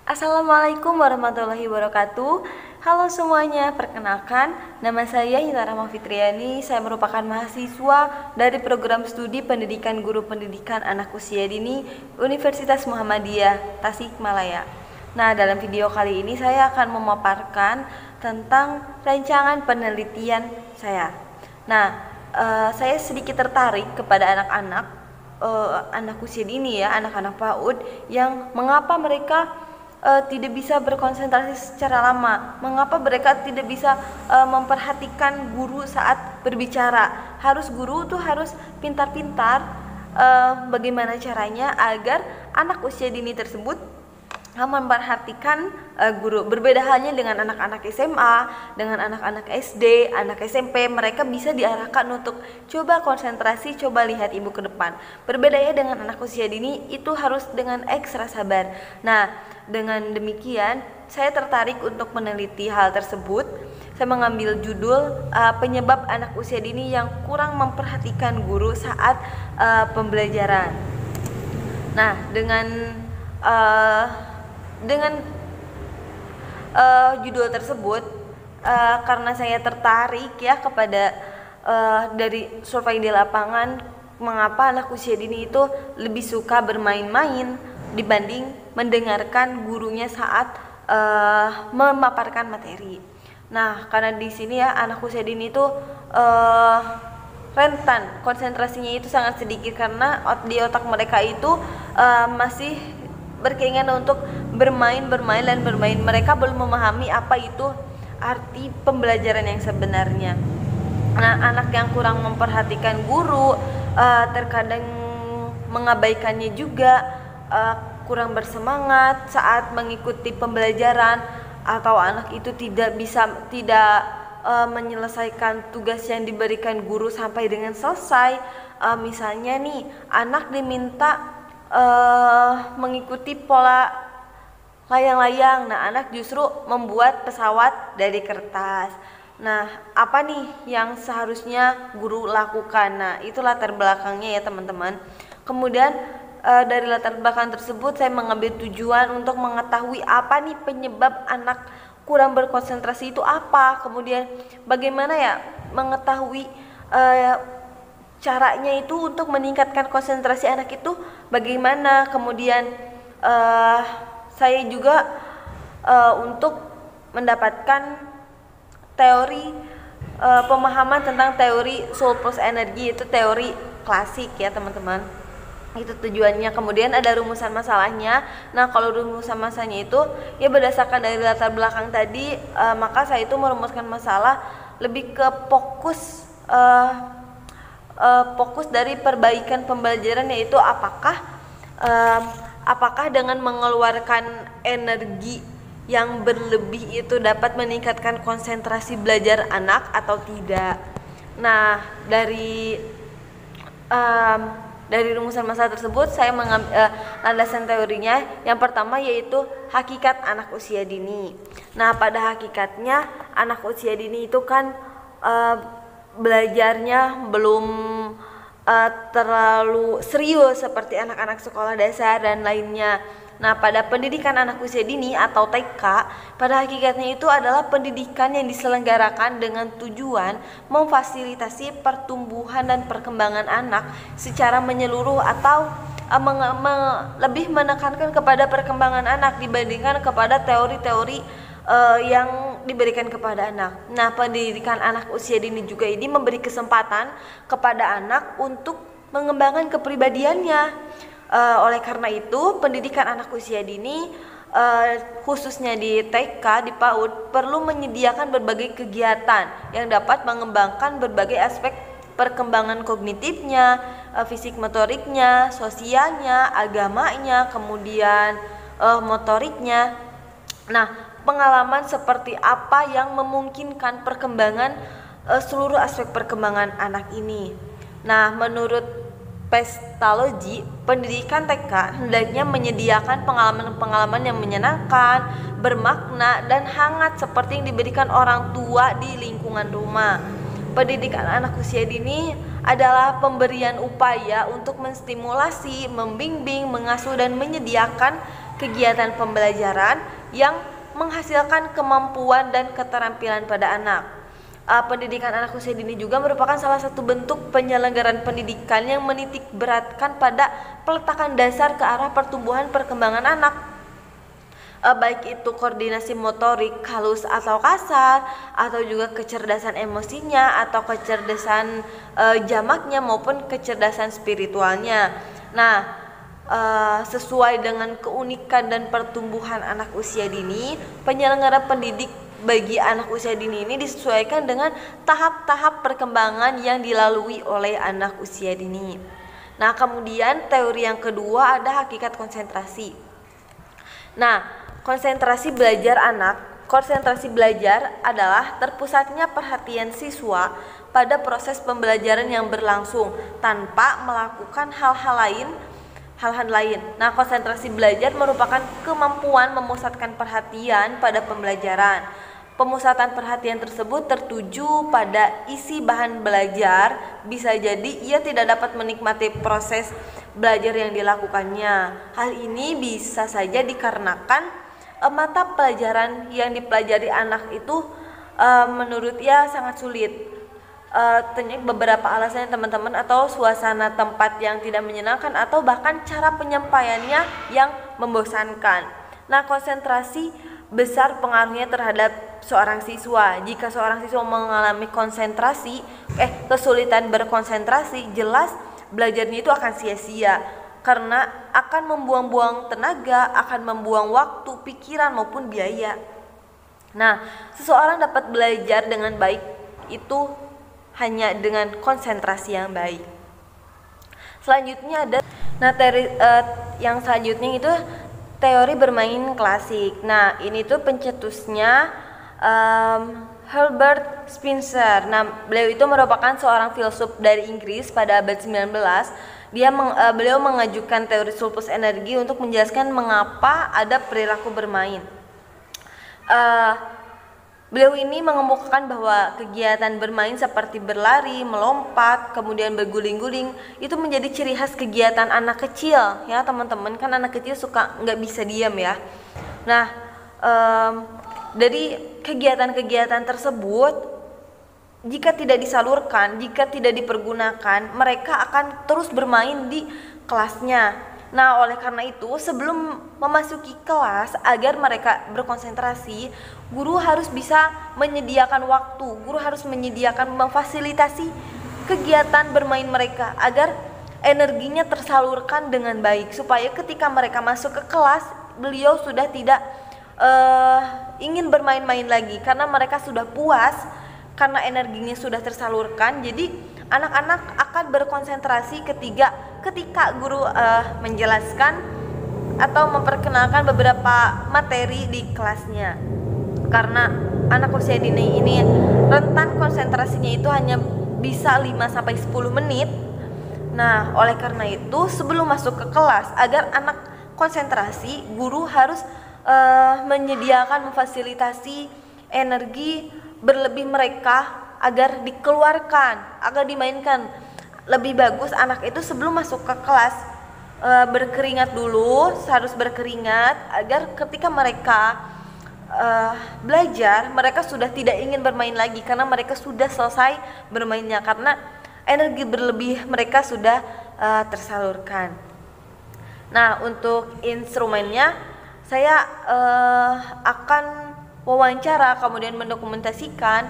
Assalamualaikum warahmatullahi wabarakatuh. Halo semuanya, perkenalkan nama saya Intan Rahma Fitriani. Saya merupakan mahasiswa dari program studi pendidikan guru pendidikan anak usia dini Universitas Muhammadiyah Tasikmalaya. Nah, dalam video kali ini saya akan memaparkan tentang rancangan penelitian saya. Nah, saya sedikit tertarik kepada anak usia dini ya, anak-anak PAUD yang mengapa mereka tidak bisa berkonsentrasi secara lama. Mengapa mereka tidak bisa memperhatikan guru saat berbicara? Guru tuh harus pintar-pintar bagaimana caranya agar anak usia dini tersebut memperhatikan guru. Berbeda halnya dengan anak-anak SMA, dengan anak-anak SD, anak SMP, mereka bisa diarahkan untuk coba konsentrasi, coba lihat ibu ke depan. Berbeda ya dengan anak usia dini, itu harus dengan ekstra sabar. Nah, dengan demikian saya tertarik untuk meneliti hal tersebut. Saya mengambil judul penyebab anak usia dini yang kurang memperhatikan guru saat pembelajaran. Nah, dengan judul tersebut, karena saya tertarik ya kepada dari survei di lapangan, mengapa anak usia dini itu lebih suka bermain-main dibanding mendengarkan gurunya saat memaparkan materi. Nah, karena di sini ya anak usia dini itu rentan konsentrasinya itu sangat sedikit karena di otak mereka itu masih berkeinginan untuk bermain. Mereka belum memahami apa itu arti pembelajaran yang sebenarnya. Nah, anak yang kurang memperhatikan guru, terkadang mengabaikannya juga, kurang bersemangat saat mengikuti pembelajaran, atau anak itu tidak menyelesaikan tugas yang diberikan guru sampai dengan selesai. Misalnya nih, anak diminta mengikuti pola layang-layang. Nah, anak justru membuat pesawat dari kertas. Nah, apa nih yang seharusnya guru lakukan? Nah, itu latar belakangnya ya teman-teman. Kemudian dari latar belakang tersebut saya mengambil tujuan untuk mengetahui apa nih penyebab anak kurang berkonsentrasi itu apa. Kemudian bagaimana ya mengetahui caranya itu untuk meningkatkan konsentrasi anak itu bagaimana. Kemudian saya juga untuk mendapatkan teori pemahaman tentang teori surplus energi, itu teori klasik ya teman-teman. Itu tujuannya. Kemudian ada rumusan masalahnya. Nah, kalau rumusan masalahnya itu ya berdasarkan dari latar belakang tadi, maka saya itu merumuskan masalah lebih ke fokus dari perbaikan pembelajaran, yaitu apakah dengan mengeluarkan energi yang berlebih itu dapat meningkatkan konsentrasi belajar anak atau tidak. Nah, dari rumusan masalah tersebut saya mengambil landasan teorinya. Yang pertama yaitu hakikat anak usia dini. Nah, pada hakikatnya anak usia dini itu kan belajarnya belum terlalu serius seperti anak-anak sekolah dasar dan lainnya. Nah, pada pendidikan anak usia dini atau TK, pada hakikatnya itu adalah pendidikan yang diselenggarakan dengan tujuan memfasilitasi pertumbuhan dan perkembangan anak secara menyeluruh, atau lebih menekankan kepada perkembangan anak dibandingkan kepada teori-teori yang diberikan kepada anak. Nah, pendidikan anak usia dini juga ini memberi kesempatan kepada anak untuk mengembangkan kepribadiannya. Oleh karena itu, pendidikan anak usia dini khususnya di TK, di PAUD, perlu menyediakan berbagai kegiatan yang dapat mengembangkan berbagai aspek perkembangan kognitifnya, fisik motoriknya, sosialnya, agamanya, kemudian motoriknya. Nah, pengalaman seperti apa yang memungkinkan perkembangan seluruh aspek perkembangan anak ini. Nah, menurut Pestalozzi, pendidikan TK hendaknya menyediakan pengalaman-pengalaman yang menyenangkan, bermakna, dan hangat seperti yang diberikan orang tua di lingkungan rumah. Pendidikan anak usia dini adalah pemberian upaya untuk menstimulasi, membimbing, mengasuh, dan menyediakan kegiatan pembelajaran yang menghasilkan kemampuan dan keterampilan pada anak. Pendidikan anak usia dini juga merupakan salah satu bentuk penyelenggaraan pendidikan yang menitik beratkan pada peletakan dasar ke arah pertumbuhan perkembangan anak, baik itu koordinasi motorik halus atau kasar, atau juga kecerdasan emosinya atau kecerdasan jamaknya maupun kecerdasan spiritualnya. Nah, sesuai dengan keunikan dan pertumbuhan anak usia dini, penyelenggara pendidik bagi anak usia dini ini disesuaikan dengan tahap-tahap perkembangan yang dilalui oleh anak usia dini. Nah, kemudian teori yang kedua ada hakikat konsentrasi. Nah, konsentrasi belajar adalah terpusatnya perhatian siswa pada proses pembelajaran yang berlangsung tanpa melakukan hal-hal lain. Nah, konsentrasi belajar merupakan kemampuan memusatkan perhatian pada pembelajaran. Pemusatan perhatian tersebut tertuju pada isi bahan belajar. Bisa jadi ia tidak dapat menikmati proses belajar yang dilakukannya. Hal ini bisa saja dikarenakan mata pelajaran yang dipelajari anak itu menurut ia sangat sulit. Ternyata beberapa alasannya teman-teman, atau suasana tempat yang tidak menyenangkan, atau bahkan cara penyampaiannya yang membosankan. Nah, konsentrasi besar pengaruhnya terhadap seorang siswa. Jika seorang siswa mengalami kesulitan berkonsentrasi, jelas belajarnya itu akan sia-sia karena akan membuang-buang tenaga, akan membuang waktu, pikiran maupun biaya. Nah, seseorang dapat belajar dengan baik itu hanya dengan konsentrasi yang baik. Selanjutnya ada, teori yang selanjutnya itu teori bermain klasik. Nah, ini tuh pencetusnya Herbert Spencer. Nah, beliau itu merupakan seorang filsuf dari Inggris pada abad 19. Beliau mengajukan teori surplus energi untuk menjelaskan mengapa ada perilaku bermain. Beliau ini mengemukakan bahwa kegiatan bermain seperti berlari, melompat, kemudian berguling-guling itu menjadi ciri khas kegiatan anak kecil, ya teman-teman. Kan anak kecil suka nggak bisa diam ya. Nah, dari kegiatan-kegiatan tersebut, jika tidak disalurkan, jika tidak dipergunakan, mereka akan terus bermain di kelasnya. Nah, oleh karena itu, sebelum memasuki kelas, agar mereka berkonsentrasi, guru harus bisa menyediakan waktu, guru harus memfasilitasi kegiatan bermain mereka agar energinya tersalurkan dengan baik, supaya ketika mereka masuk ke kelas, beliau sudah tidak ingin bermain-main lagi karena mereka sudah puas, karena energinya sudah tersalurkan. Jadi anak-anak akan berkonsentrasi ketika guru menjelaskan atau memperkenalkan beberapa materi di kelasnya. Karena anak usia dini ini rentan konsentrasinya itu hanya bisa 5-10 menit. Nah, oleh karena itu sebelum masuk ke kelas, agar anak konsentrasi, guru harus menyediakan, memfasilitasi energi berlebih mereka agar dikeluarkan, agar dimainkan. Lebih bagus anak itu sebelum masuk ke kelas berkeringat dulu, harus berkeringat agar ketika mereka belajar, mereka sudah tidak ingin bermain lagi karena mereka sudah selesai bermainnya, karena energi berlebih mereka sudah tersalurkan. Nah, untuk instrumennya saya akan wawancara, kemudian mendokumentasikan,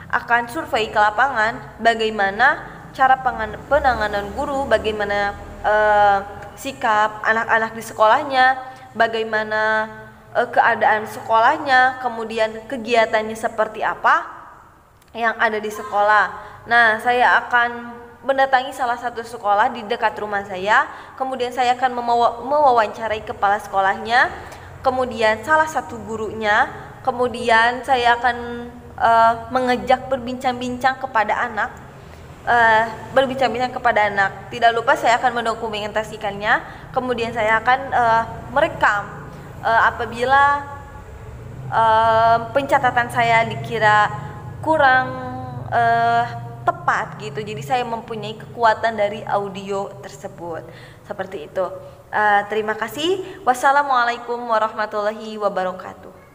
akan survei ke lapangan bagaimana cara penanganan guru, bagaimana sikap anak-anak di sekolahnya, bagaimana keadaan sekolahnya, kemudian kegiatannya seperti apa yang ada di sekolah. Nah, saya akan mendatangi salah satu sekolah di dekat rumah saya, kemudian saya akan mewawancarai kepala sekolahnya, kemudian salah satu gurunya, kemudian saya akan mengejak berbincang-bincang kepada anak, Tidak lupa saya akan mendokumentasikannya, kemudian saya akan merekam apabila pencatatan saya dikira kurang tepat gitu. Jadi saya mempunyai kekuatan dari audio tersebut, seperti itu. Terima kasih. Wassalamualaikum warahmatullahi wabarakatuh.